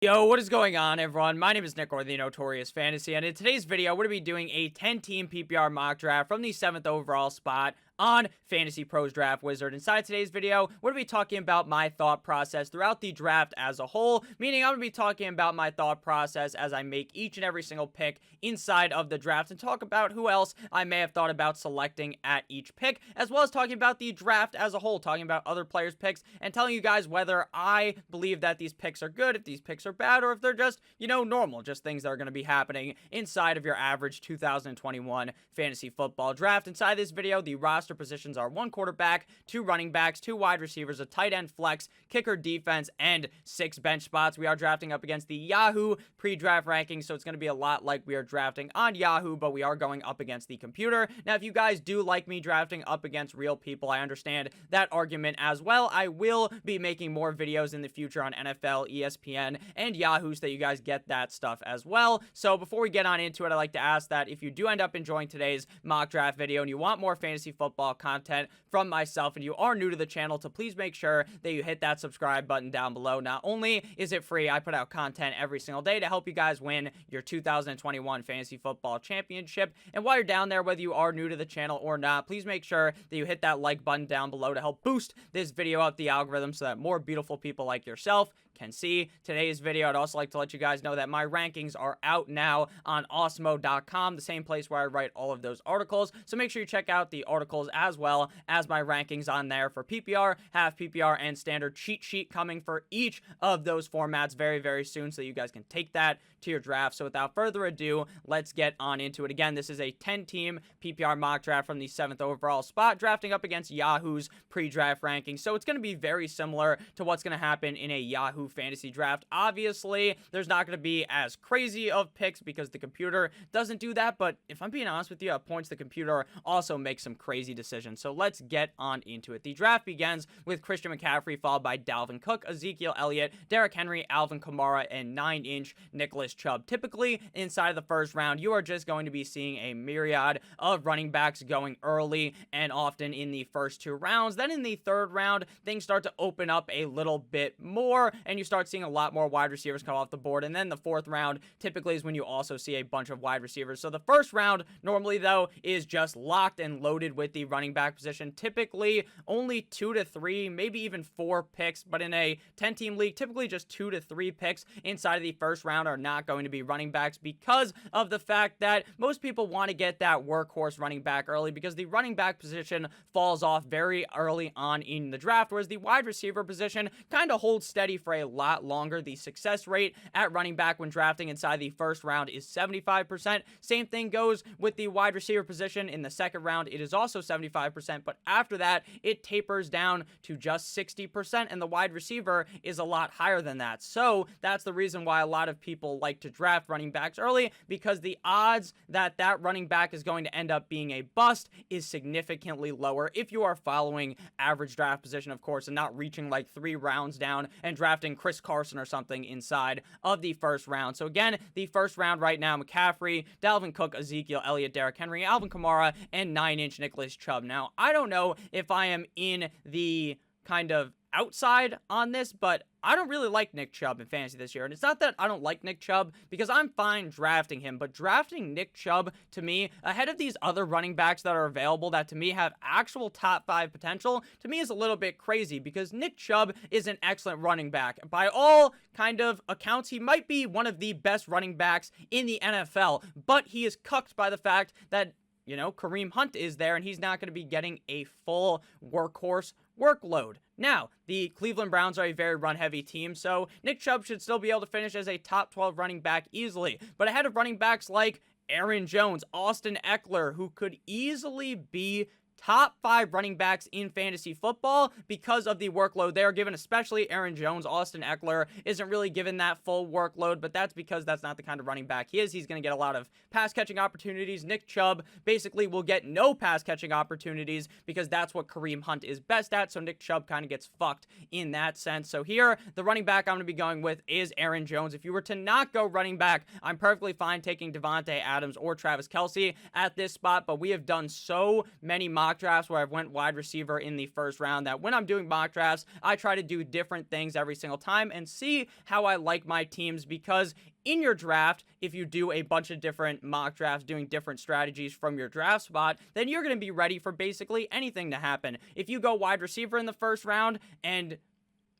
Yo, what is going on, everyone? My name is Nick, or the Notorious Fantasy, and in today's video, we're going to be doing a 10-team PPR mock draft from the 7th overall spot on Fantasy Pros Draft Wizard. Inside today's video, we're going to be talking about my thought process throughout the draft as a whole, meaning I'm going to be talking about my thought process as I make each and every single pick inside of the draft, and talk about who else I may have thought about selecting at each pick, as well as talking about the draft as a whole, talking about other players' picks, and telling you guys whether I believe that these picks are good, if these picks are bad, or if they're just, normal, just things that are going to be happening inside of your average 2021 fantasy football draft. Inside this video, the roster positions are 1 quarterback, 2 running backs, 2 wide receivers, a tight end flex, kicker defense, and 6 bench spots. We are drafting up against the Yahoo pre-draft rankings, so it's going to be a lot like we are drafting on Yahoo, but we are going up against the computer. Now, if you guys do like me drafting up against real people, I understand that argument as well. I will be making more videos in the future on NFL, ESPN, and Yahoo so that you guys get that stuff as well. So before we get on into it, I'd like to ask that if you do end up enjoying today's mock draft video and you want more fantasy football content from myself and you are new to the channel, to please make sure that you hit that subscribe button down below. Not only is it free, I put out content every single day to help you guys win your 2021 fantasy football championship. And while you're down there, whether you are new to the channel or not, please make sure that you hit that like button down below to help boost this video up the algorithm so that more beautiful people like yourself can see today's video. I'd also like to let you guys know that my rankings are out now on Awesemo.com, the same place where I write all of those articles. So make sure you check out the articles as well as my rankings on there for PPR, half PPR, and standard cheat sheet coming for each of those formats very, very soon so that you guys can take that to your draft. So without further ado, let's get on into it. Again, this is a 10-team PPR mock draft from the 7th overall spot, drafting up against Yahoo's pre-draft rankings. So it's going to be very similar to what's going to happen in a Yahoo fantasy draft. Obviously, there's not going to be as crazy of picks because the computer doesn't do that, but if I'm being honest with you, at points the computer also makes some crazy decisions. So let's get on into it. The draft begins with Christian McCaffrey, followed by Dalvin Cook, Ezekiel Elliott, Derrick Henry, Alvin Kamara, and 9-inch Nicholas Chubb. Typically, inside of the first round, you are just going to be seeing a myriad of running backs going early and often in the first 2 rounds. Then in the 3rd round, things start to open up a little bit more, and you start seeing a lot more wide receivers come off the board. And then the 4th round typically is when you also see a bunch of wide receivers. So the first round normally, though, is just locked and loaded with the running back position. Typically only 2 to 3, maybe even 4 picks, but in a 10-team league, typically just 2 to 3 picks inside of the first round are not going to be running backs, because of the fact that most people want to get that workhorse running back early, because the running back position falls off very early on in the draft, whereas the wide receiver position kind of holds steady for a lot longer. The success rate at running back when drafting inside the first round is 75%. Same thing goes with the wide receiver position. In the 2nd round, it is also 75%, but after that, it tapers down to just 60%, and the wide receiver is a lot higher than that. So that's the reason why a lot of people like to draft running backs early, because the odds that that running back is going to end up being a bust is significantly lower if you are following average draft position, of course, and not reaching like 3 rounds down and drafting Chris Carson or something inside of the first round. So again, the first round right now, McCaffrey, Dalvin Cook, Ezekiel Elliott, Derrick Henry, Alvin Kamara, and 9-inch Nicholas Chubb. Now, I don't know if I am in the kind of outside on this, but I don't really like Nick Chubb in fantasy this year. And it's not that I don't like Nick Chubb, because I'm fine drafting him, but drafting Nick Chubb, to me, ahead of these other running backs that are available that to me have actual top 5 potential, to me is a little bit crazy, because Nick Chubb is an excellent running back. By all kind of accounts, he might be one of the best running backs in the NFL, but he is cucked by the fact that Kareem Hunt is there, and he's not going to be getting a full workhorse workload. Now, the Cleveland Browns are a very run-heavy team, so Nick Chubb should still be able to finish as a top 12 running back easily. But ahead of running backs like Aaron Jones, Austin Ekeler, who could easily be top 5 running backs in fantasy football because of the workload they are given, especially Aaron Jones. Austin Ekeler isn't really given that full workload, but that's because that's not the kind of running back he is. He's going to get a lot of pass-catching opportunities. Nick Chubb basically will get no pass-catching opportunities because that's what Kareem Hunt is best at, so Nick Chubb kind of gets fucked in that sense. So here, the running back I'm going to be going with is Aaron Jones. If you were to not go running back, I'm perfectly fine taking Diontae Adams or Travis Kelce at this spot, but we have done so many mock mock drafts where I've went wide receiver in the first round, that when I'm doing mock drafts, I try to do different things every single time and see how I like my teams, because in your draft, if you do a bunch of different mock drafts doing different strategies from your draft spot, then you're going to be ready for basically anything to happen. If you go wide receiver in the first round and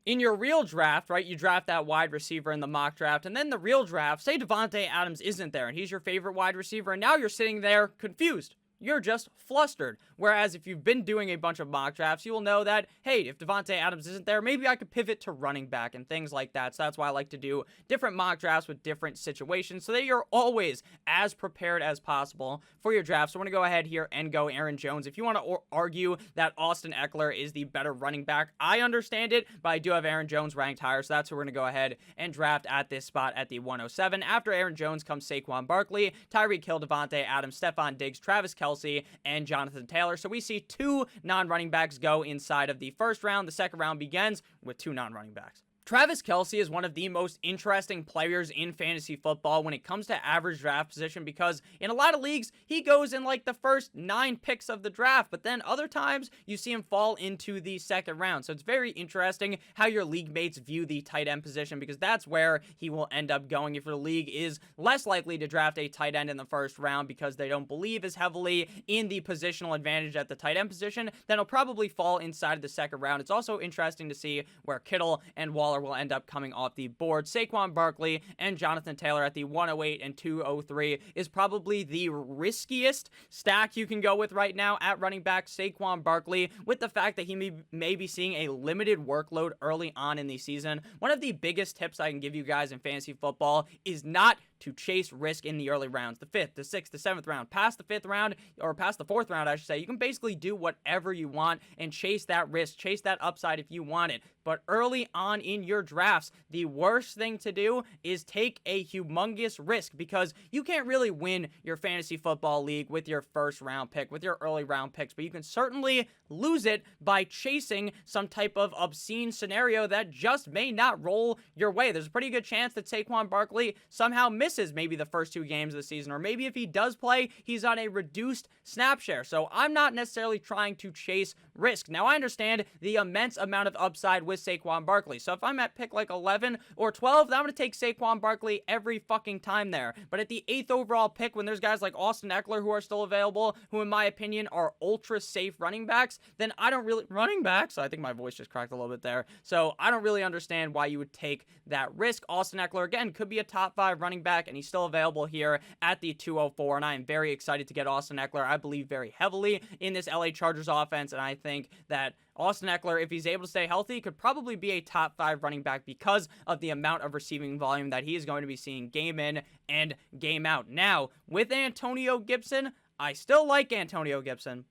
in your real draft, right, you draft that wide receiver in the mock draft, and then the real draft, say Davante Adams isn't there and he's your favorite wide receiver, and now you're sitting there confused. You're just flustered. Whereas if you've been doing a bunch of mock drafts, you will know that, hey, if Davante Adams isn't there, maybe I could pivot to running back and things like that. So that's why I like to do different mock drafts with different situations so that you're always as prepared as possible for your draft. So I'm going to go ahead here and go Aaron Jones. If you want to argue that Austin Ekeler is the better running back, I understand it, but I do have Aaron Jones ranked higher. So that's who we're going to go ahead and draft at this spot at the 107. After Aaron Jones comes Saquon Barkley, Tyreek Hill, Davante Adams, Stephon Diggs, Travis Kelce, and Jonathan Taylor. So we see 2 non-running backs go inside of the first round. The second round begins with 2 non-running backs. Travis Kelce is one of the most interesting players in fantasy football when it comes to average draft position, because in a lot of leagues, he goes in like the first 9 picks of the draft, but then other times you see him fall into the second round. So it's very interesting how your league mates view the tight end position, because that's where he will end up going. If your league is less likely to draft a tight end in the first round because they don't believe as heavily in the positional advantage at the tight end position, then he'll probably fall inside of the second round. It's also interesting to see where Kittle and Waller will end up coming off the board. Saquon Barkley and Jonathan Taylor at the 108 and 203 is probably the riskiest stack you can go with right now at running back. Saquon Barkley, with the fact that he may be seeing a limited workload early on in the season. One of the biggest tips I can give you guys in fantasy football is not to chase risk in the early rounds, the 5th, the 6th, the 7th round. Past the 5th round, or past the 4th round, I should say, you can basically do whatever you want and chase that risk, chase that upside if you want it. But early on in your drafts, the worst thing to do is take a humongous risk, because you can't really win your fantasy football league with your first round pick, with your early round picks, but you can certainly lose it by chasing some type of obscene scenario that just may not roll your way. There's a pretty good chance that Saquon Barkley somehow misses maybe the first 2 games of the season, or maybe if he does play, he's on a reduced snap share. So I'm not necessarily trying to chase risk. Now, I understand the immense amount of upside with Saquon Barkley. So if I'm at pick like 11 or 12, then I'm going to take Saquon Barkley every fucking time there. But at the 8th overall pick, when there's guys like Austin Ekeler who are still available, who in my opinion are ultra safe running backs, then I don't really... Running backs? I think my voice just cracked a little bit there. So I don't really understand why you would take that risk. Austin Ekeler, again, could be a top 5 running back, and he's still available here at the 204, and I am very excited to get Austin Ekeler. I believe very heavily in this LA Chargers offense, and I think that Austin Ekeler, if he's able to stay healthy, could probably be a top 5 running back because of the amount of receiving volume that he is going to be seeing game in and game out. Now, with Antonio Gibson, I still like Antonio Gibson,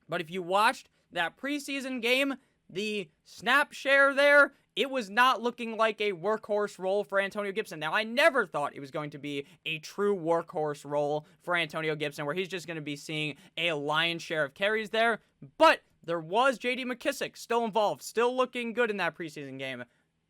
but if you watched that preseason game, the snap share there, it was not looking like a workhorse role for Antonio Gibson. Now, I never thought it was going to be a true workhorse role for Antonio Gibson, where he's just going to be seeing a lion's share of carries there, but there was J.D. McKissic still involved, still looking good in that preseason game.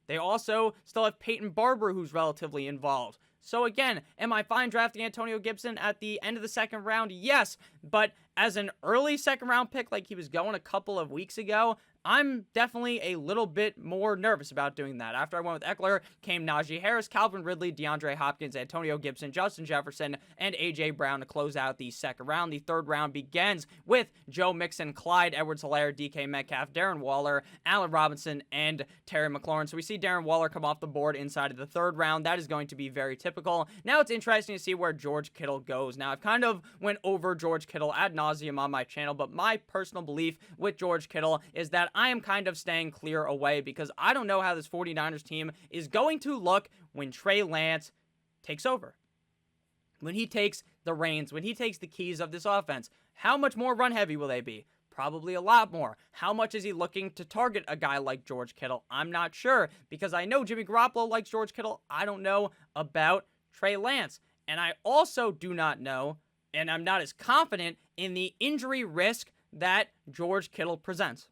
They also still have Peyton Barber, who's relatively involved. So again, am I fine drafting Antonio Gibson at the end of the second round? Yes, but as an early second round pick like he was going a couple of weeks ago, I'm definitely a little bit more nervous about doing that. After I went with Ekeler, came Najee Harris, Calvin Ridley, DeAndre Hopkins, Antonio Gibson, Justin Jefferson, and A.J. Brown to close out the second round. The third round begins with Joe Mixon, Clyde Edwards-Helaire, DK Metcalf, Darren Waller, Allen Robinson, and Terry McLaurin. So we see Darren Waller come off the board inside of the third round. That is going to be very typical. Now it's interesting to see where George Kittle goes. Now, I've kind of went over George Kittle ad nauseum on my channel, but my personal belief with George Kittle is that I am kind of staying clear away, because I don't know how this 49ers team is going to look when Trey Lance takes over. When he takes the reins, when he takes the keys of this offense, how much more run heavy will they be? Probably a lot more. How much is he looking to target a guy like George Kittle? I'm not sure, because I know Jimmy Garoppolo likes George Kittle. I don't know about Trey Lance. And I also do not know, and I'm not as confident in the injury risk that George Kittle presents.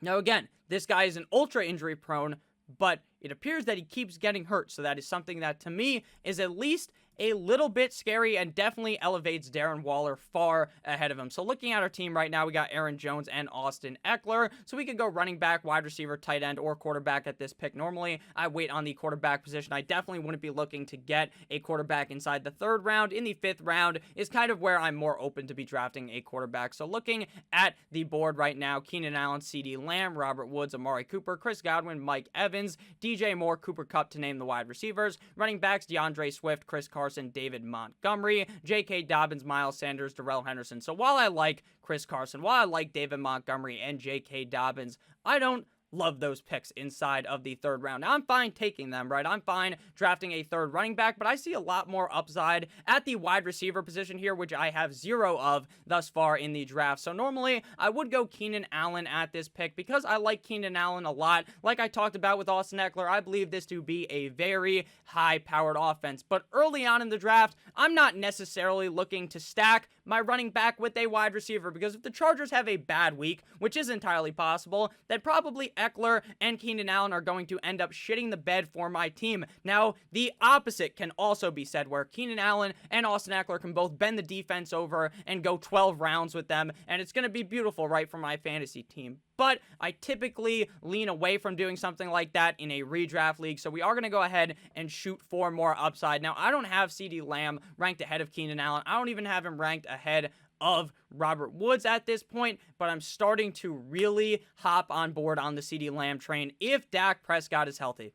Now, again, this guy is an ultra injury prone, but it appears that he keeps getting hurt. So that is something that to me is at least a little bit scary and definitely elevates Darren Waller far ahead of him. So looking at our team right now, we got Aaron Jones and Austin Ekeler. So we could go running back, wide receiver, tight end, or quarterback at this pick. Normally, I wait on the quarterback position. I definitely wouldn't be looking to get a quarterback inside the 3rd round. In the 5th round is kind of where I'm more open to be drafting a quarterback. So looking at the board right now, Keenan Allen, CeeDee Lamb, Robert Woods, Amari Cooper, Chris Godwin, Mike Evans, DJ Moore, Cooper Kupp to name the wide receivers. Running backs, DeAndre Swift, Chris Carson, David Montgomery, J.K. Dobbins, Miles Sanders, Darrell Henderson. So while I like Chris Carson, while I like David Montgomery and J.K. Dobbins, I don't love those picks inside of the 3rd round. Now, I'm fine taking them, right? I'm fine drafting a 3rd running back, but I see a lot more upside at the wide receiver position here, which I have 0 of thus far in the draft. So normally, I would go Keenan Allen at this pick because I like Keenan Allen a lot. Like I talked about with Austin Ekeler, I believe this to be a very high-powered offense. But early on in the draft, I'm not necessarily looking to stack my running back with a wide receiver because if the Chargers have a bad week, which is entirely possible, then probably Ekeler and Keenan Allen are going to end up shitting the bed for my team. Now, the opposite can also be said where Keenan Allen and Austin Ekeler can both bend the defense over and go 12 rounds with them, and it's going to be beautiful, right, for my fantasy team. But I typically lean away from doing something like that in a redraft league, so we are going to go ahead and shoot for more upside. Now, I don't have CeeDee Lamb ranked ahead of Keenan Allen. I don't even have him ranked ahead of Robert Woods at this point, but I'm starting to really hop on board on the CeeDee Lamb train if Dak Prescott is healthy,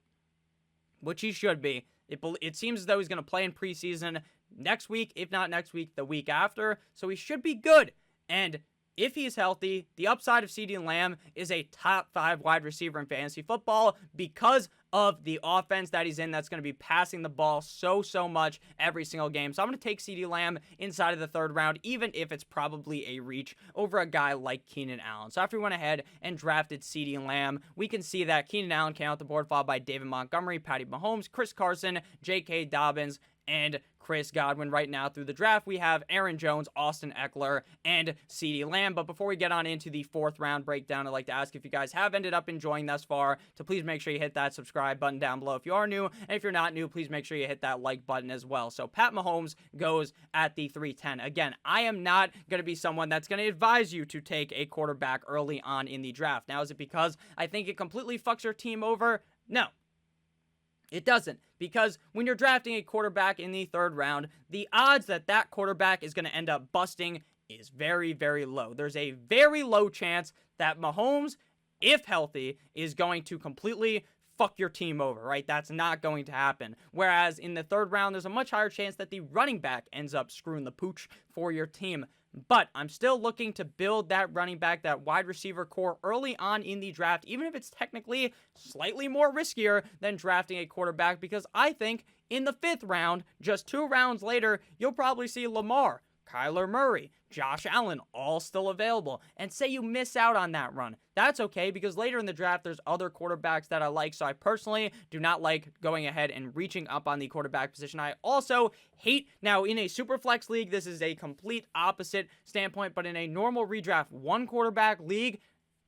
which he should be. It seems as though he's going to play in preseason next week, if not next week, the week after, so he should be good. And if he's healthy, the upside of CeeDee Lamb is a top 5 wide receiver in fantasy football because of the offense that he's in that's going to be passing the ball so much every single game. So I'm going to take CeeDee Lamb inside of the 3rd round, even if it's probably a reach over a guy like Keenan Allen. So after we went ahead and drafted CeeDee Lamb, we can see that Keenan Allen came out the board, followed by David Montgomery, Patty Mahomes, Chris Carson, J.K. Dobbins, and Chris Godwin. Right now through the draft, we have Aaron Jones, Austin Ekeler, and CeeDee Lamb. But before we get on into the 4th round breakdown, I'd like to ask if you guys have ended up enjoying thus far, to please make sure you hit that subscribe button down below if you are new, and if you're not new, please make sure you hit that like button as well. So Pat Mahomes goes at the 310. Again, I am not going to be someone that's going to advise you to take a quarterback early on in the draft. Now, is it because I think it completely fucks your team over? No. It doesn't, because when you're drafting a quarterback in the 3rd round, the odds that that quarterback is going to end up busting is very, very low. There's a very low chance that Mahomes, if healthy, is going to completely fuck your team over, right? That's not going to happen. Whereas in the 3rd round, there's a much higher chance that the running back ends up screwing the pooch for your team. But I'm still looking to build that running back, that wide receiver core early on in the draft, even if it's technically slightly more riskier than drafting a quarterback, because I think in the 5th round, just 2 rounds later, you'll probably see Lamar, Kyler Murray, Josh Allen, all still available. And say you miss out on that run. That's okay, because later in the draft, there's other quarterbacks that I like. So I personally do not like going ahead and reaching up on the quarterback position. I also hate, now in a super flex league, this is a complete opposite standpoint, but in a normal redraft 1 quarterback league,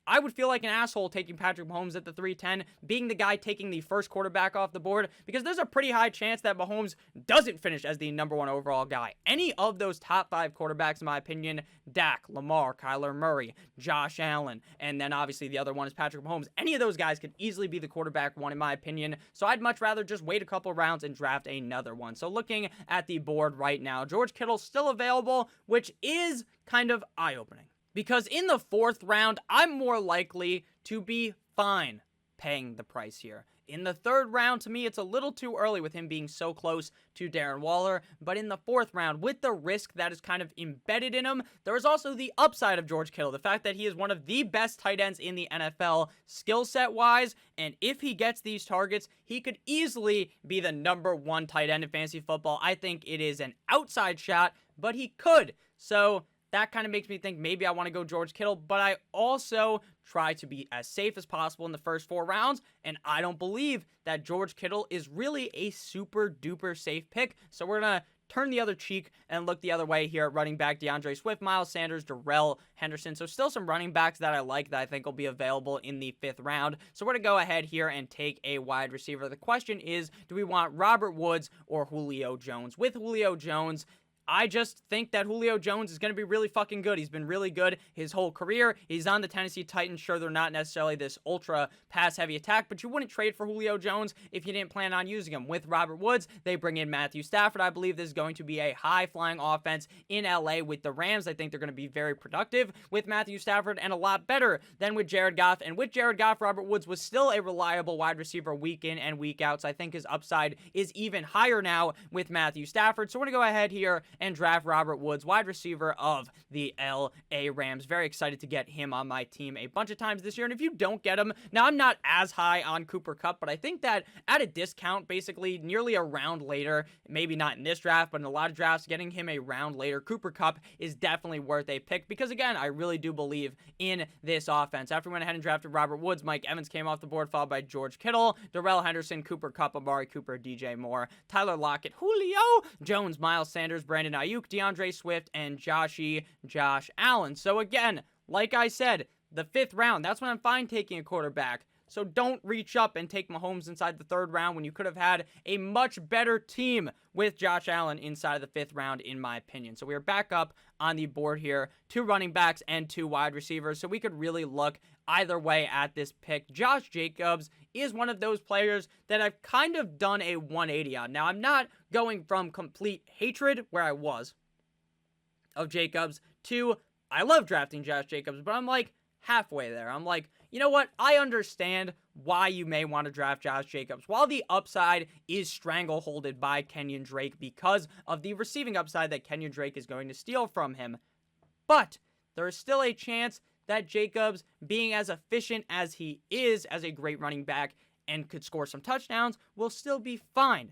I would feel like an asshole taking Patrick Mahomes at the 310, being the guy taking the first quarterback off the board, because there's a pretty high chance that Mahomes doesn't finish as the number 1 overall guy. Any of those top 5 quarterbacks, in my opinion, Dak, Lamar, Kyler Murray, Josh Allen, and then obviously the other one is Patrick Mahomes. Any of those guys could easily be the quarterback 1, in my opinion, so I'd much rather just wait a couple rounds and draft another one. So looking at the board right now, George Kittle's still available, which is kind of eye-opening. Because in the 4th round, I'm more likely to be fine paying the price here. In the 3rd round, to me, it's a little too early with him being so close to Darren Waller. But in the 4th round, with the risk that is kind of embedded in him, there is also the upside of George Kittle. The fact that he is one of the best tight ends in the NFL, skill set wise. And if he gets these targets, he could easily be the number 1 tight end in fantasy football. I think it is an outside shot, but he could. So that kind of makes me think maybe I want to go George Kittle, but I also try to be as safe as possible in the first 4 rounds, and I don't believe that George Kittle is really a super duper safe pick, so we're going to turn the other cheek and look the other way here at running back. DeAndre Swift, Miles Sanders, Darrell Henderson. So still some running backs that I like that I think will be available in the 5th round. So we're going to go ahead here and take a wide receiver. The question is, do we want Robert Woods or Julio Jones? With Julio Jones, I just think that Julio Jones is going to be really fucking good. He's been really good his whole career. He's on the Tennessee Titans. Sure, they're not necessarily this ultra pass-heavy attack, but you wouldn't trade for Julio Jones if you didn't plan on using him. With Robert Woods, they bring in Matthew Stafford. I believe this is going to be a high-flying offense in LA with the Rams. I think they're going to be very productive with Matthew Stafford and a lot better than with Jared Goff. And with Jared Goff, Robert Woods was still a reliable wide receiver week in and week out, so I think his upside is even higher now with Matthew Stafford. So we're going to go ahead here and draft Robert Woods, wide receiver of the LA Rams. Very excited to get him on my team a bunch of times this year. And if you don't get him, now I'm not as high on Cooper Kupp, but I think that at a discount, basically nearly a round later, maybe not in this draft, but in a lot of drafts, getting him a round later, Cooper Kupp is definitely worth a pick because, again, I really do believe in this offense. After we went ahead and drafted Robert Woods, Mike Evans came off the board, followed by George Kittle, Darrell Henderson, Cooper Kupp, Amari Cooper, DJ Moore, Tyler Lockett, Julio Jones, Miles Sanders, Brandon Ayuk, DeAndre Swift, and Josh Allen. So again, like I said, the 5th round, that's when I'm fine taking a quarterback. So don't reach up and take Mahomes inside the 3rd round when you could have had a much better team with Josh Allen inside of the 5th round, in my opinion. So we are back up on the board here, 2 running backs and 2 wide receivers. So we could really look either way at this pick. Josh Jacobs is one of those players that I've kind of done a 180 on. Now, I'm not going from complete hatred, where I was, of Jacobs, to I love drafting Josh Jacobs, but I'm like halfway there. I'm like, you know what? I understand why you may want to draft Josh Jacobs. While the upside is strangleholded by Kenyon Drake because of the receiving upside that Kenyon Drake is going to steal from him, but there is still a chance that Jacobs, being as efficient as he is as a great running back and could score some touchdowns, will still be fine.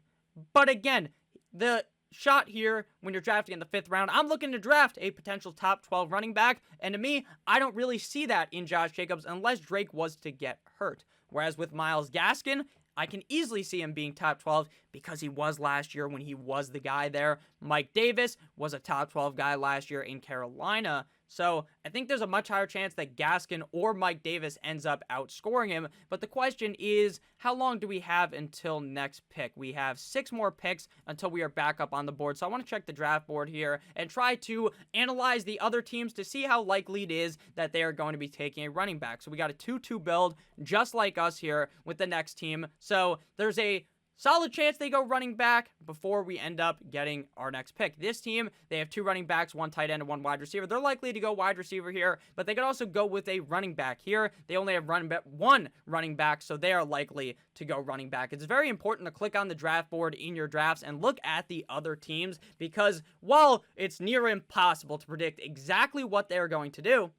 But again, the shot here when you're drafting in the 5th round, I'm looking to draft a potential top 12 running back, and to me, I don't really see that in Josh Jacobs unless Drake was to get hurt. Whereas with Myles Gaskin, I can easily see him being top 12 because he was last year when he was the guy there. Mike Davis was a top 12 guy last year in Carolina. So I think there's a much higher chance that Gaskin or Mike Davis ends up outscoring him. But the question is, how long do we have until next pick? We have 6 more picks until we are back up on the board. So I want to check the draft board here and try to analyze the other teams to see how likely it is that they are going to be taking a running back. So we got a 2-2 build just like us here with the next team. So there's a solid chance they go running back before we end up getting our next pick. This team, they have 2 running backs, 1 tight end, and 1 wide receiver. They're likely to go wide receiver here, but they could also go with a running back here. They only have 1 running back, so they are likely to go running back. It's very important to click on the draft board in your drafts and look at the other teams because while it's near impossible to predict exactly what they're going to do,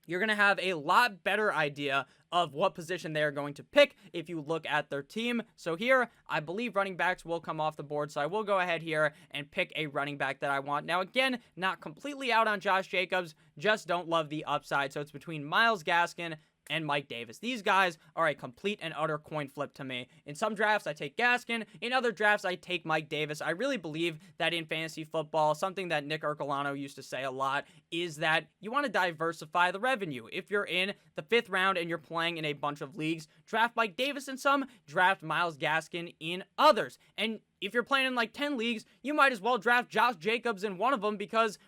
you're going to have a lot better idea of what position they are going to pick if you look at their team. So here, I believe running backs will come off the board, so I will go ahead here and pick a running back that I want. Now, again, not completely out on Josh Jacobs, just don't love the upside. So it's between Myles Gaskin and Mike Davis. These guys are a complete and utter coin flip to me. In some drafts, I take Gaskin. In other drafts, I take Mike Davis. I really believe that in fantasy football, something that Nick Ercolano used to say a lot is that you want to diversify the revenue. If you're in the 5th round and you're playing in a bunch of leagues, draft Mike Davis in some, draft Myles Gaskin in others. And if you're playing in like 10 leagues, you might as well draft Josh Jacobs in one of them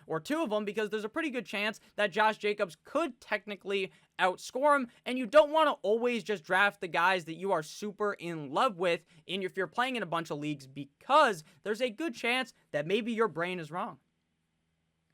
or 2 of them because there's a pretty good chance that Josh Jacobs could technically outscore him, and you don't want to always just draft the guys that you are super in love with if you're playing in a bunch of leagues because there's a good chance that maybe your brain is wrong.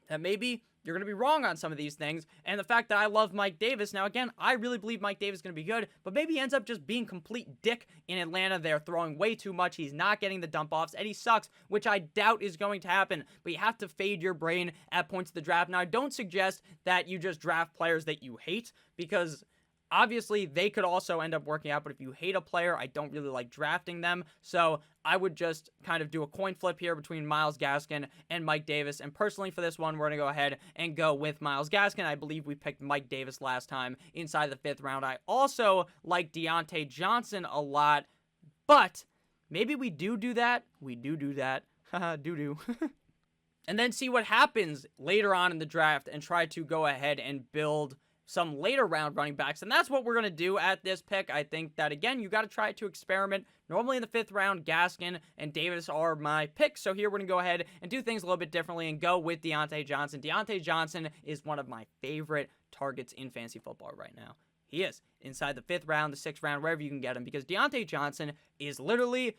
That maybe you're going to be wrong on some of these things. And the fact that I love Mike Davis, now again, I really believe Mike Davis is going to be good, but maybe he ends up just being complete dick in Atlanta. They're throwing way too much. He's not getting the dump offs, and he sucks, which I doubt is going to happen. But you have to fade your brain at points of the draft. Now, I don't suggest that you just draft players that you hate because obviously, they could also end up working out, but if you hate a player, I don't really like drafting them. So I would just kind of do a coin flip here between Myles Gaskin and Mike Davis. And personally, for this one, we're going to go ahead and go with Myles Gaskin. I believe we picked Mike Davis last time inside the 5th round. I also like Diontae Johnson a lot, but maybe we do that. We do that. Haha, doo-doo. And then see what happens later on in the draft and try to go ahead and build some later round running backs. And that's what we're going to do at this pick. I think that, again, you got to try to experiment. Normally in the 5th round, Gaskin and Davis are my picks. So here we're going to go ahead and do things a little bit differently and go with Diontae Johnson. Diontae Johnson is one of my favorite targets in fantasy football right now. He is inside the 5th round, the 6th round, wherever you can get him, because Diontae Johnson is literally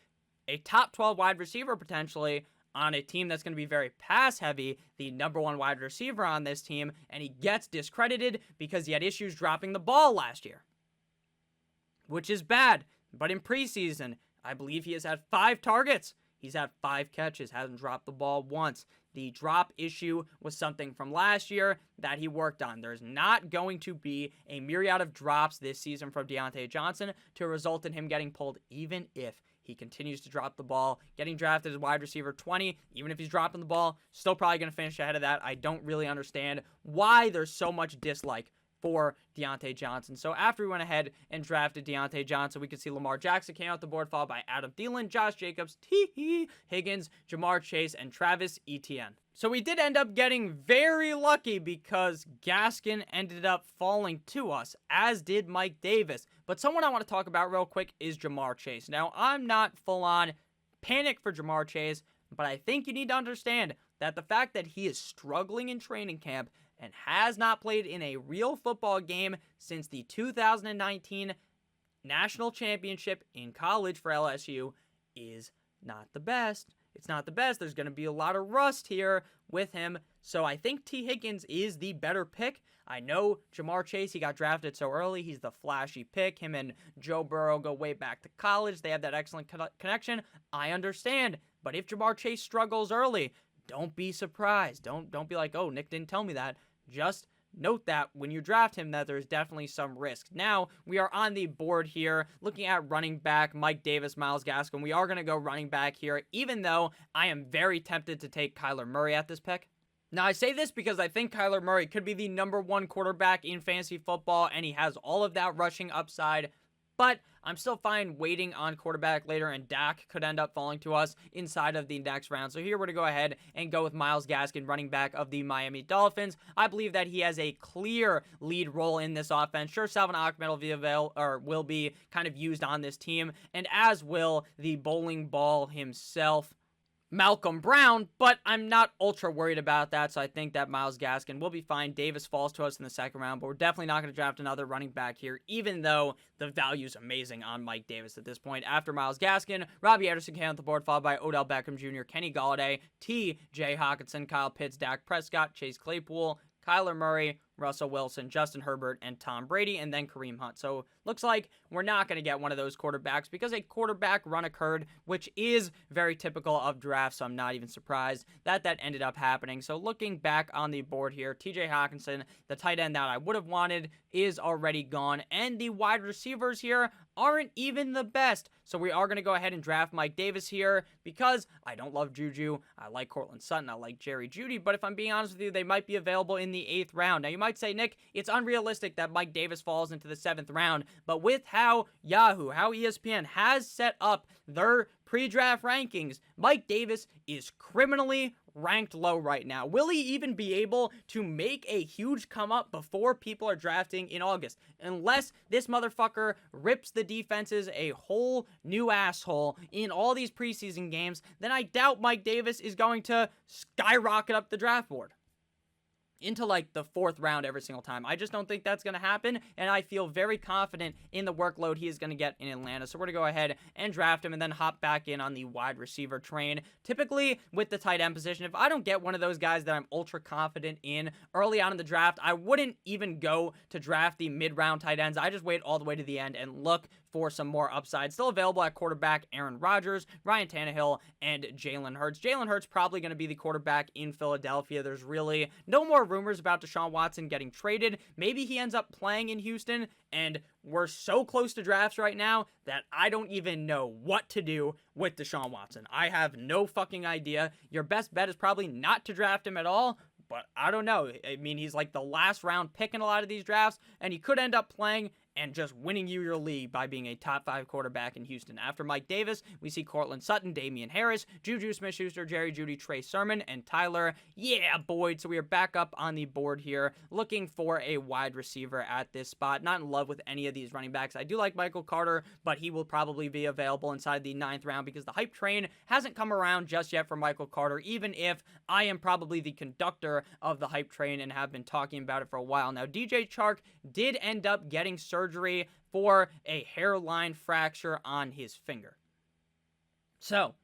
a top 12 wide receiver potentially on a team that's going to be very pass-heavy, the number 1 wide receiver on this team, and he gets discredited because he had issues dropping the ball last year, which is bad. But in preseason, I believe he has had 5 targets. He's had 5 catches, hasn't dropped the ball once. The drop issue was something from last year that he worked on. There's not going to be a myriad of drops this season from Diontae Johnson to result in him getting pulled, even if he continues to drop the ball. Getting drafted as wide receiver 20, even if he's dropping the ball, still probably going to finish ahead of that. I don't really understand why there's so much dislike for Diontae Johnson. So after we went ahead and drafted Diontae Johnson, we could see Lamar Jackson came out the board, followed by Adam Thielen, Josh Jacobs, Higgins, Jamar Chase, and Travis Etienne. So we did end up getting very lucky because Gaskin ended up falling to us, as did Mike Davis. But someone I want to talk about real quick is Jamar Chase. Now, I'm not full-on panic for Jamar Chase, but I think you need to understand that the fact that he is struggling in training camp and has not played in a real football game since the 2019 National Championship in college for LSU is not the best. It's not the best. There's going to be a lot of rust here with him. So I think T. Higgins is the better pick. I know Jamar Chase, he got drafted so early. He's the flashy pick. Him and Joe Burrow go way back to college. They have that excellent connection. I understand. But if Jamar Chase struggles early, don't be surprised. Don't be like, oh, Nick didn't tell me that. Just note that when you draft him that there's definitely some risk. Now, we are on the board here looking at running back, Mike Davis, Myles Gaskin. We are going to go running back here, even though I am very tempted to take Kyler Murray at this pick. Now, I say this because I think Kyler Murray could be the number 1 quarterback in fantasy football, and he has all of that rushing upside. But I'm still fine waiting on quarterback later, and Dak could end up falling to us inside of the next round. So here we're going to go ahead and go with Myles Gaskin, running back of the Miami Dolphins. I believe that he has a clear lead role in this offense. Sure, Salvon Ahmed will be kind of used on this team, and as will the bowling ball himself, Malcolm Brown, but I'm not ultra worried about that, so I think that Myles Gaskin will be fine. Davis falls to us in the 2nd round, but we're definitely not going to draft another running back here, even though the value is amazing on Mike Davis at this point. After Myles Gaskin, Robbie Anderson came on the board, followed by Odell Beckham Jr., Kenny Golladay, T.J. Hockenson, Kyle Pitts, Dak Prescott, Chase Claypool, Kyler Murray, Russell Wilson, Justin Herbert, and Tom Brady, and then Kareem Hunt. So looks like we're not going to get one of those quarterbacks because a quarterback run occurred, which is very typical of drafts, so I'm not even surprised that that ended up happening. So looking back on the board here, TJ Hockenson, the tight end that I would have wanted, is already gone, and the wide receivers here aren't even the best. So we are going to go ahead and draft Mike Davis here because I don't love Juju. I like Cortland Sutton. I like Jerry Jeudy, but if I'm being honest with you, they might be available in the 8th round. Now, you might say, Nick, it's unrealistic that Mike Davis falls into the 7th round, but with how ESPN has set up their pre-draft rankings, Mike Davis is criminally ranked low right now. Will he even be able to make a huge come up before people are drafting in August? Unless this motherfucker rips the defenses a whole new asshole in all these preseason games, then I doubt Mike Davis is going to skyrocket up the draft board into like the 4th round every single time. I just don't think that's going to happen, and I feel very confident in the workload he is going to get in Atlanta. So we're going to go ahead and draft him and then hop back in on the wide receiver train. Typically, with the tight end position, if I don't get one of those guys that I'm ultra confident in early on in the draft, I wouldn't even go to draft the mid-round tight ends. I just wait all the way to the end and look for some more upside. Still available at quarterback, Aaron Rodgers, Ryan Tannehill, and Jalen Hurts. Jalen Hurts probably going to be the quarterback in Philadelphia. There's really no more rumors about Deshaun Watson getting traded. Maybe he ends up playing in Houston, and we're so close to drafts right now that I don't even know what to do with Deshaun Watson. I have no fucking idea. Your best bet is probably not to draft him at all, but I don't know. I mean, he's like the last round pick in a lot of these drafts, and he could end up playing, and just winning you your league by being a top 5 quarterback in Houston. After Mike Davis, we see Cortland Sutton, Damian Harris, Juju Smith-Schuster, Jerry Jeudy, Trey Sermon, and Tyler. Yeah, Boyd. So we are back up on the board here, looking for a wide receiver at this spot. Not in love with any of these running backs. I do like Michael Carter, but he will probably be available inside the 9th round because the hype train hasn't come around just yet for Michael Carter, even if I am probably the conductor of the hype train and have been talking about it for a while. Now, DJ Chark did end up getting surgery for a hairline fracture on his finger. So,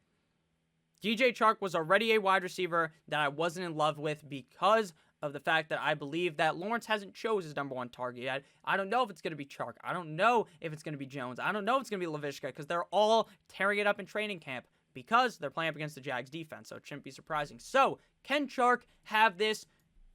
DJ Chark was already a wide receiver that I wasn't in love with because of the fact that I believe that Lawrence hasn't chose his number 1 target yet. I don't know if it's going to be Chark. I don't know if it's going to be Jones. I don't know if it's going to be Laviska because they're all tearing it up in training camp because they're playing up against the Jags defense, so it shouldn't be surprising. So, can Chark have this,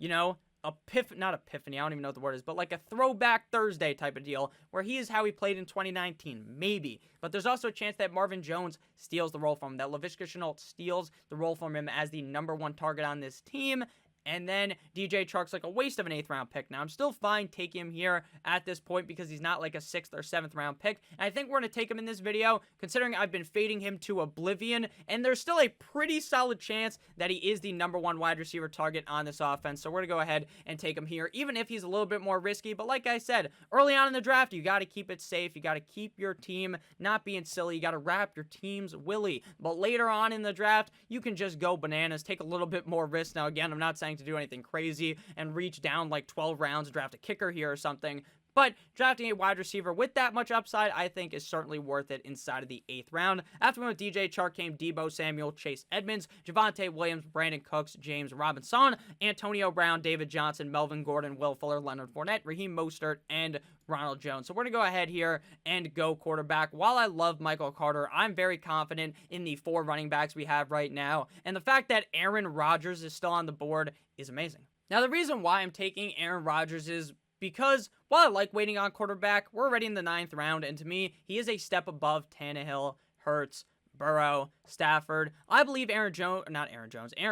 not epiphany, I don't even know what the word is, but like a throwback Thursday type of deal where he is how he played in 2019? Maybe. But there's also a chance that Marvin Jones steals the role from him, that Laviska Shenault steals the role from him as the number 1 target on this team. And then DJ Chark's like a waste of an 8th round pick. Now, I'm still fine taking him here at this point because he's not like a 6th or 7th round pick. And I think we're going to take him in this video, considering I've been fading him to oblivion. And there's still a pretty solid chance that he is the number 1 wide receiver target on this offense. So we're going to go ahead and take him here, even if he's a little bit more risky. But like I said, early on in the draft, you got to keep it safe. You got to keep your team not being silly. You got to wrap your team's willy. But later on in the draft, you can just go bananas, take a little bit more risk. Now, again, I'm not saying to do anything crazy and reach down like 12 rounds and draft a kicker here or something. But drafting a wide receiver with that much upside, I think, is certainly worth it inside of the 8th round. After we went with DJ Chark came Deebo Samuel, Chase Edmonds, Javonte Williams, Brandon Cooks, James Robinson, Antonio Brown, David Johnson, Melvin Gordon, Will Fuller, Leonard Fournette, Raheem Mostert, and Ronald Jones. So we're going to go ahead here and go quarterback. While I love Michael Carter, I'm very confident in the 4 running backs we have right now. And the fact that Aaron Rodgers is still on the board is amazing. Now, the reason why I'm taking Aaron Rodgers is because while I like waiting on quarterback, we're already in the 9th round, and to me, he is a step above Tannehill, Hurts, Burrow, Stafford. I believe Aaron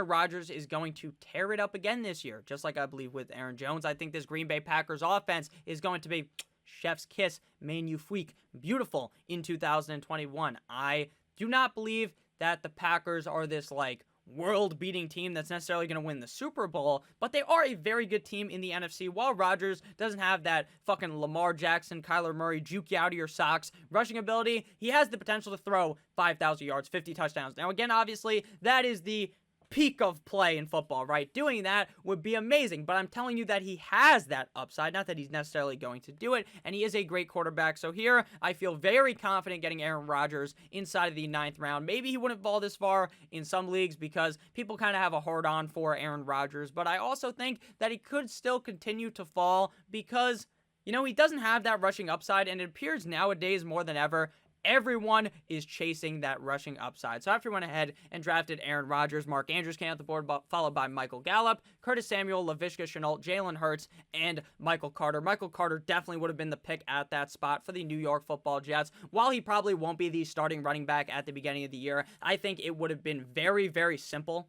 Rodgers is going to tear it up again this year, just like I believe with Aaron Jones. I think this Green Bay Packers offense is going to be chef's kiss, magnifique, beautiful in 2021. I do not believe that the Packers are this, like, world-beating team that's necessarily going to win the Super Bowl, but they are a very good team in the NFC. While Rodgers doesn't have that fucking Lamar Jackson, Kyler Murray, juke you out of your socks rushing ability, he has the potential to throw 5,000 yards, 50 touchdowns. Now, again, obviously, that is the peak of play in football, right? Doing that would be amazing, but I'm telling you that he has that upside, not that he's necessarily going to do it, and he is a great quarterback. So here, I feel very confident getting Aaron Rodgers inside of the 9th round. Maybe he wouldn't fall this far in some leagues because people kind of have a hard-on for Aaron Rodgers, but I also think that he could still continue to fall because, he doesn't have that rushing upside, and it appears nowadays more than ever everyone is chasing that rushing upside. So after we went ahead and drafted Aaron Rodgers, Mark Andrews came off the board, followed by Michael Gallup, Curtis Samuel, Laviska Shenault, Jalen Hurts, and Michael Carter. Michael Carter definitely would have been the pick at that spot for the New York Football Jets. While he probably won't be the starting running back at the beginning of the year, I think it would have been very, very simple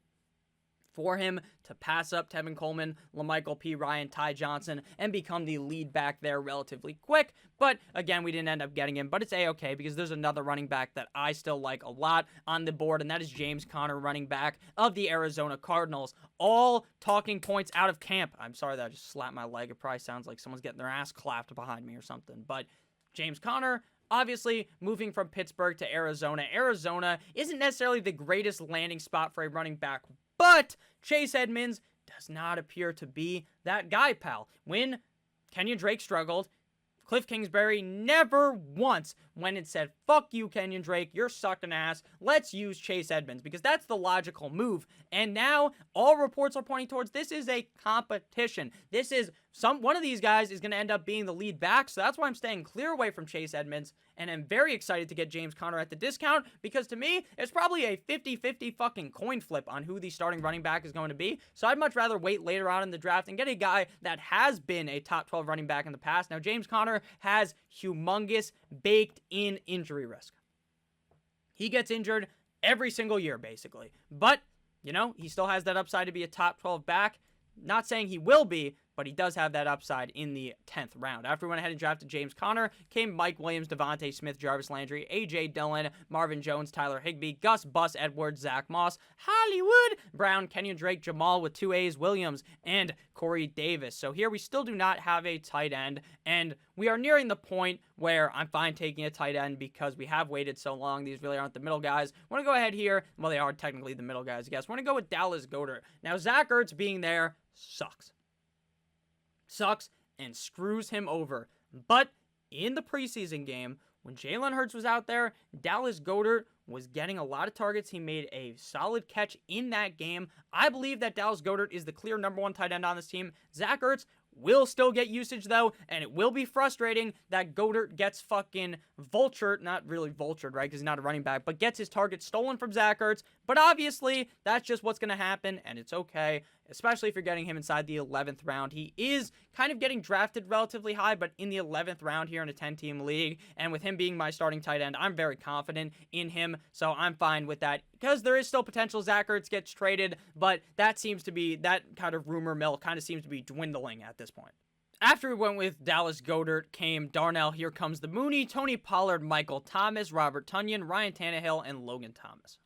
for him to pass up Tevin Coleman, LaMichael P. Ryan, Ty Johnson, and become the lead back there relatively quick. But again, we didn't end up getting him, but it's a-okay because there's another running back that I still like a lot on the board, and that is James Conner, running back of the Arizona Cardinals. All talking points out of camp. I'm sorry that I just slapped my leg. It probably sounds like someone's getting their ass clapped behind me or something, but James Conner, obviously, moving from Pittsburgh to Arizona. Arizona isn't necessarily the greatest landing spot for a running back, but Chase Edmonds does not appear to be that guy, pal. When Kenyon Drake struggled, Cliff Kingsbury never once went and said, fuck you, Kenyon Drake, you're sucking ass, let's use Chase Edmonds, because that's the logical move. And now, all reports are pointing towards this is a competition. This is, one of these guys is going to end up being the lead back, so that's why I'm staying clear away from Chase Edmonds, and I'm very excited to get James Conner at the discount, because to me, it's probably a 50-50 fucking coin flip on who the starting running back is going to be, so I'd much rather wait later on in the draft and get a guy that has been a top 12 running back in the past. Now, James Conner has humongous baked-in injury risk. He gets injured every single year, basically. But, he still has that upside to be a top 12 back. Not saying he will be, but he does have that upside in the 10th round. After we went ahead and drafted James Conner, came Mike Williams, Devontae Smith, Jarvis Landry, A.J. Dillon, Marvin Jones, Tyler Higbee, Gus Bus Edwards, Zach Moss, Hollywood Brown, Kenyon Drake, Jamal with 2 A's, Williams, and Corey Davis. So here we still do not have a tight end, and we are nearing the point where I'm fine taking a tight end because we have waited so long. These really aren't the middle guys. I want to go ahead here. Well, they are technically the middle guys, I guess. I want to go with Dallas Goedert. Now, Zach Ertz being there sucks and screws him over. But in the preseason game, when Jalen Hurts was out there, Dallas Goedert was getting a lot of targets. He made a solid catch in that game. I believe that Dallas Goedert is the clear number 1 tight end on this team. Zach Ertz will still get usage, though, and it will be frustrating that Goedert gets fucking vultured, not really vultured, right, because he's not a running back, but gets his target stolen from Zach Ertz. But obviously, that's just what's going to happen, and it's okay, especially if you're getting him inside the 11th round. He is kind of getting drafted relatively high, but in the 11th round here in a 10-team league, and with him being my starting tight end, I'm very confident in him, so I'm fine with that, because there is still potential Zach Ertz gets traded, but that kind of rumor mill kind of seems to be dwindling at this point. After we went with Dallas Goedert came Darnell, Here Comes the Mooney, Tony Pollard, Michael Thomas, Robert Tonyan, Ryan Tannehill, and Logan Thomas.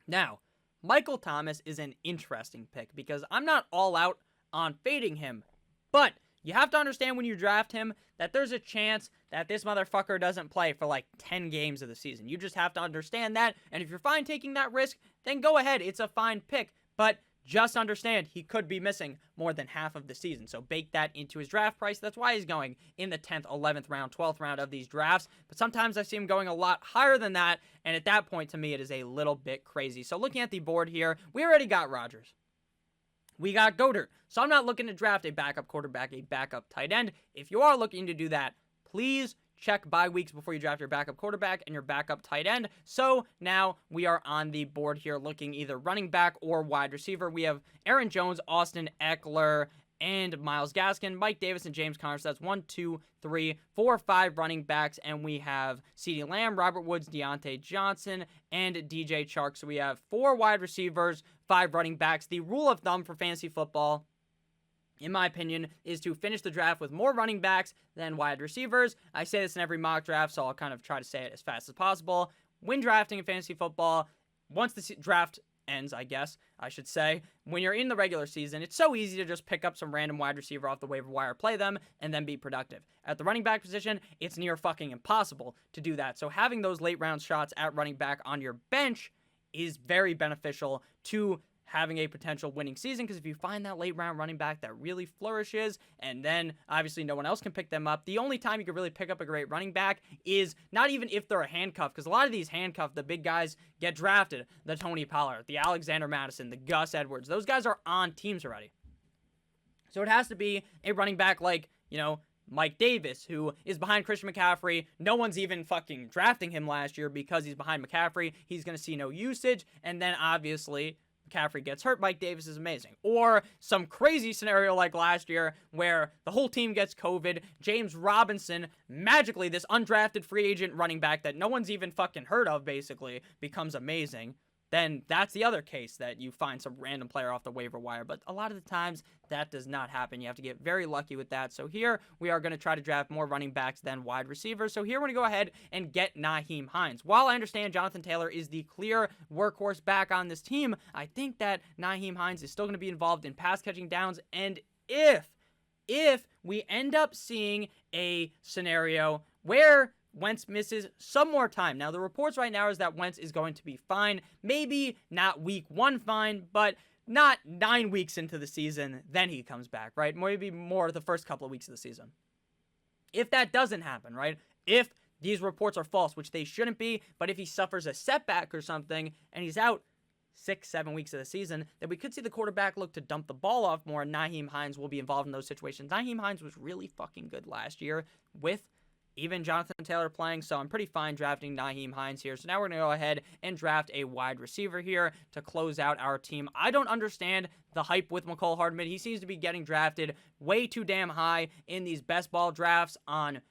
Now, Michael Thomas is an interesting pick because I'm not all out on fading him, but you have to understand when you draft him that there's a chance that this motherfucker doesn't play for like 10 games of the season. You just have to understand that, and if you're fine taking that risk, then go ahead. It's a fine pick, but just understand he could be missing more than half of the season. So bake that into his draft price. That's why he's going in the 10th, 11th round, 12th round of these drafts. But sometimes I see him going a lot higher than that. And at that point, to me, it is a little bit crazy. So looking at the board here, we already got Rodgers. We got Goedert. So I'm not looking to draft a backup quarterback, a backup tight end. If you are looking to do that, please check bye weeks before you draft your backup quarterback and your backup tight end. So now we are on the board here looking either running back or wide receiver. We have Aaron Jones, Austin Ekeler, and Myles Gaskin, Mike Davis, and James Conner. So that's 1, 2, 3, 4, 5 running backs. And we have CeeDee Lamb, Robert Woods, Diontae Johnson, and DJ Chark. So we have 4 wide receivers, 5 running backs. The rule of thumb for fantasy football, in my opinion, is to finish the draft with more running backs than wide receivers. I say this in every mock draft, so I'll kind of try to say it as fast as possible. When drafting in fantasy football, once the draft ends, I guess, I should say, when you're in the regular season, it's so easy to just pick up some random wide receiver off the waiver wire, play them, and then be productive. At the running back position, it's near fucking impossible to do that. So having those late round shots at running back on your bench is very beneficial to having a potential winning season, because if you find that late round running back that really flourishes, and then obviously no one else can pick them up, the only time you can really pick up a great running back is not even if they're a handcuff, because a lot of these handcuffed, the big guys get drafted, the Tony Pollard, the Alexander Madison, the Gus Edwards, those guys are on teams already. So it has to be a running back like, Mike Davis, who is behind Christian McCaffrey. No one's even fucking drafting him last year because he's behind McCaffrey. He's going to see no usage, and then obviously McCaffrey gets hurt, Mike Davis is amazing. Or some crazy scenario like last year where the whole team gets COVID, James Robinson, magically this undrafted free agent running back that no one's even fucking heard of, basically, becomes amazing. Then that's the other case, that you find some random player off the waiver wire. But a lot of the times, that does not happen. You have to get very lucky with that. So here, we are going to try to draft more running backs than wide receivers. So here, we're going to go ahead and get Nyheim Hines. While I understand Jonathan Taylor is the clear workhorse back on this team, I think that Nyheim Hines is still going to be involved in pass catching downs. And if we end up seeing a scenario where Wentz misses some more time. Now, the reports right now is that Wentz is going to be fine. Maybe not week 1 fine, but not 9 weeks into the season, then he comes back, right? Maybe more the first couple of weeks of the season. If that doesn't happen, right? If these reports are false, which they shouldn't be, but if he suffers a setback or something and he's out 6-7 weeks of the season, then we could see the quarterback look to dump the ball off more, and Nyheim Hines will be involved in those situations. Nyheim Hines was really fucking good last year with even Jonathan Taylor playing, so I'm pretty fine drafting Nyheim Hines here. So now we're going to go ahead and draft a wide receiver here to close out our team. I don't understand the hype with Mecole Hardman. He seems to be getting drafted way too damn high in these best ball drafts on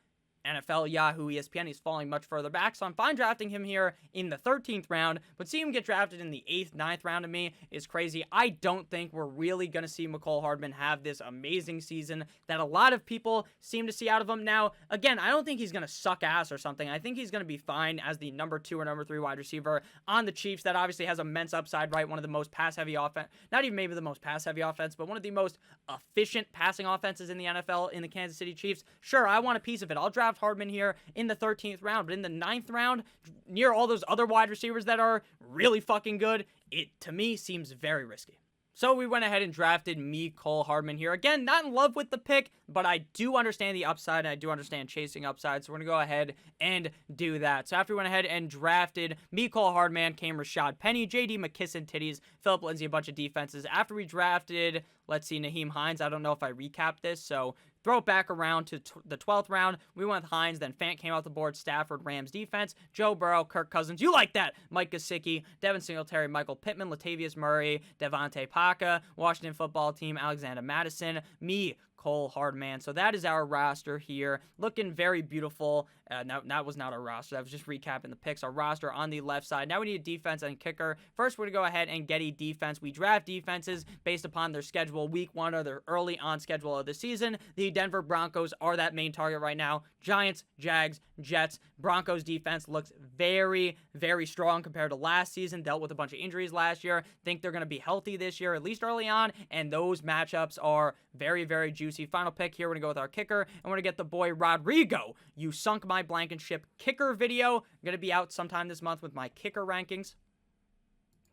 NFL, Yahoo, ESPN, he's falling much further back, so I'm fine drafting him here in the 13th round, but seeing him get drafted in the 8th, 9th round to me is crazy. I don't think we're really going to see Mecole Hardman have this amazing season that a lot of people seem to see out of him. Now, again, I don't think he's going to suck ass or something. I think he's going to be fine as the number 2 or number 3 wide receiver on the Chiefs. That obviously has immense upside, right? One of the most pass-heavy offense, not even maybe the most pass-heavy offense, but one of the most efficient passing offenses in the NFL in the Kansas City Chiefs. Sure, I want a piece of it. I'll draft Hardman here in the 13th round, but in the 9th round, near all those other wide receivers that are really fucking good, it, to me, seems very risky. So we went ahead and drafted Mecole Hardman here. Again, not in love with the pick, but I do understand the upside, and I do understand chasing upside, so we're going to go ahead and do that. So after we went ahead and drafted Mecole Hardman, came Rashad Penny, J.D. McKisson, Titties, Philip Lindsay, a bunch of defenses. After we drafted, let's see, Nyheim Hines. I don't know if I recapped this, so throw it back around to the 12th round. We went with Hines, then Fant came off the board, Stafford, Rams defense, Joe Burrow, Kirk Cousins. You like that. Mike Gesicki, Devin Singletary, Michael Pittman, Latavius Murray, Devontae Parker, Washington football team, Alexander Madison, Mecole Hardman. So that is our roster here. Looking very beautiful. No, that was not our roster. That was just recapping the picks. Our roster on the left side. Now we need a defense and kicker. First, we're going to go ahead and get a defense. We draft defenses based upon their schedule. Week 1 or their early on schedule of the season. The Denver Broncos are that main target right now. Giants, Jags, Jets. Broncos defense looks very, very strong compared to last season. Dealt with a bunch of injuries last year. Think they're going to be healthy this year, at least early on. And those matchups are very, very juicy. Final pick here. We're going to go with our kicker. And we're going to get the boy Rodrigo. You sunk my Blankenship kicker video. Going to be out sometime this month with my kicker rankings.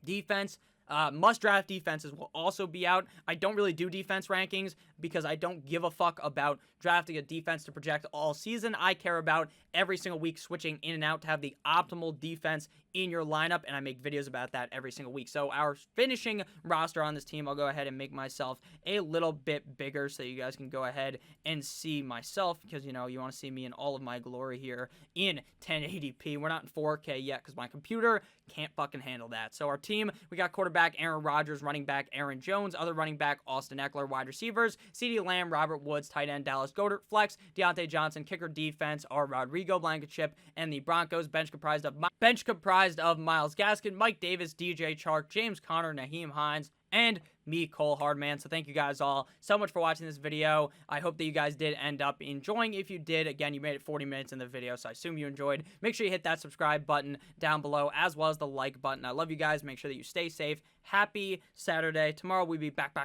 Defense. Must-draft defenses will also be out. I don't really do defense rankings because I don't give a fuck about drafting a defense to project all season. I care about every single week switching in and out to have the optimal defense in your lineup, and I make videos about that every single week. So our finishing roster on this team, I'll go ahead and make myself a little bit bigger so you guys can go ahead and see myself because, you know, you want to see me in all of my glory here in 1080p. We're not in 4K yet because my computer can't fucking handle that. So our team, we got quarterback Aaron Rodgers, running back Aaron Jones, other running back Austin Ekeler, wide receivers CeeDee Lamb, Robert Woods, tight end Dallas Goedert, flex Diontae Johnson, kicker defense are Rodrigo Blankenship, and the Broncos bench comprised of Myles Gaskin, Mike Davis, DJ Chark, James Conner, Nyheim Hines, and Mecole Hardman. So thank you guys all so much for watching this video. I hope that you guys did end up enjoying. If you did, again, you made it 40 minutes in the video, so I assume you enjoyed. Make sure you hit that subscribe button down below as well as the like button. I love you guys. Make sure that you stay safe. Happy Saturday. Tomorrow we'll be back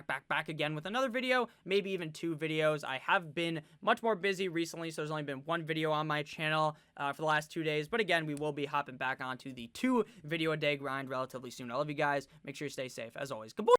again with another video, maybe even 2 videos. I have been much more busy recently, so there's only been 1 video on my channel for the last 2 days. But again, we will be hopping back onto the 2 video a day grind relatively soon. I love you guys. Make sure you stay safe. As always, goodbye.